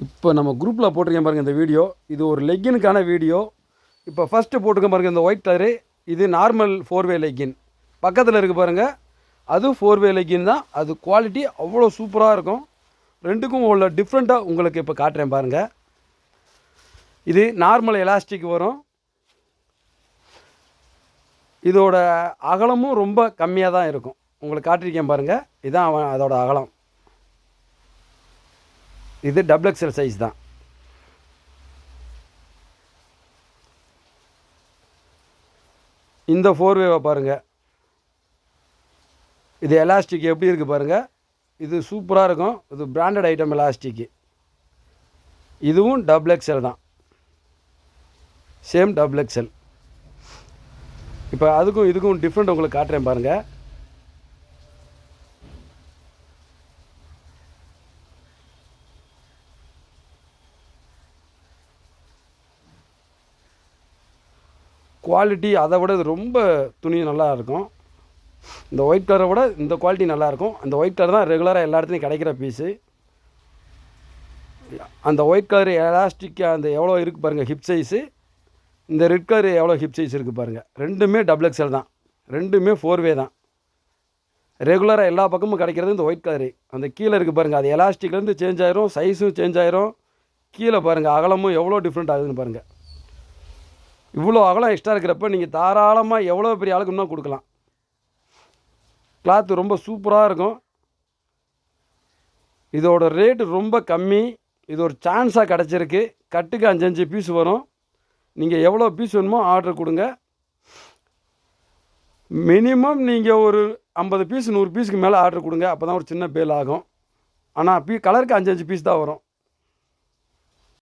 இப்போ நம்ம குரூப்பில் போட்டிருக்கேன் பாருங்கள் இந்த வீடியோ. இது ஒரு லெக்கினுக்கான வீடியோ. இப்போ ஃபஸ்ட்டு போட்டிருக்கேன் பாருங்கள் இந்த ஒயிட் கலரு. இது நார்மல் 4-வே லெக்கின். பக்கத்தில் இருக்குது பாருங்கள், அது 4-வே லெக்கின் தான். அது குவாலிட்டி அவ்வளோ சூப்பராக இருக்கும். ரெண்டுக்கும் உள்ள டிஃப்ரெண்ட்டாக உங்களுக்கு இப்போ காட்டுறேன் பாருங்கள். இது நார்மல் எலாஸ்டிக் வரும். இதோட அகலமும் ரொம்ப கம்மியாக தான் இருக்கும். உங்களுக்கு காட்டியிருக்கேன் பாருங்கள், இதுதான் அதோட அகலம். இது டபுள் எக்ஸ்எல் சைஸ் தான். இந்த 4-வேவை பாருங்கள், இது எலாஸ்டிக் எப்படி இருக்குது பாருங்கள். இது சூப்பராக இருக்கும். இது பிராண்டட் ஐட்டம் எலாஸ்டிக்கு. இதுவும் டபுள் எக்ஸ்எல் தான், சேம் டபுள் எக்ஸ்எல். இப்போ அதுக்கும் இதுக்கும் டிஃப்ரெண்ட் உங்களுக்கு காட்டுறேன் பாருங்கள். குவாலிட்டி அதை விட இது ரொம்ப துணி நல்லா இருக்கும். இந்த ஒயிட் கலரை விட இந்த குவாலிட்டி நல்லாயிருக்கும். அந்த ஒயிட் கலர் தான் ரெகுலராக எல்லா இடத்துலையும் கிடைக்கிற பீஸு. அந்த ஒயிட் கலர் எலாஸ்டிக் அந்த எவ்வளோ இருக்குது பாருங்கள் ஹிப் சைஸு. இந்த ரெட் கலர் எவ்வளோ ஹிப் சைஸ் இருக்குது பாருங்கள். ரெண்டுமே டபுள் எக்ஸ்எல் தான், ரெண்டுமே 4-வே தான். ரெகுலராக எல்லா பக்கமும் கிடைக்கிறது இந்த ஒயிட் கலரு. அந்த கீழே இருக்குது பாருங்கள், அது எலாஸ்டிக்லேருந்து சேஞ்ச் ஆயிரும், சைஸும் சேஞ்ச் ஆயிரும். கீழே பாருங்கள் அகலமும் எவ்வளோ டிஃப்ரெண்ட் ஆகுதுன்னு பாருங்கள். இவ்வளோ அகலம் எக்ஸ்ட்ரா இருக்கிறப்ப நீங்கள் தாராளமாக எவ்வளோ பெரிய ஆளுக்கு இன்னும் கொடுக்கலாம். கிளாத்து ரொம்ப சூப்பராக இருக்கும். இதோட ரேட்டு ரொம்ப கம்மி. இது ஒரு சான்ஸாக கிடச்சிருக்கு. கட்டுக்கு 5 பீஸ் வரும். நீங்கள் எவ்வளோ பீஸ் வேணுமோ ஆர்டர் கொடுங்க. மினிமம் நீங்கள் ஒரு 50 பீஸ் 100 பீஸுக்கு மேலே ஆர்டர் கொடுங்க. அப்போ தான் ஒரு சின்ன பேல் ஆகும். ஆனால் கலருக்கு 5 பீஸ் தான் வரும்.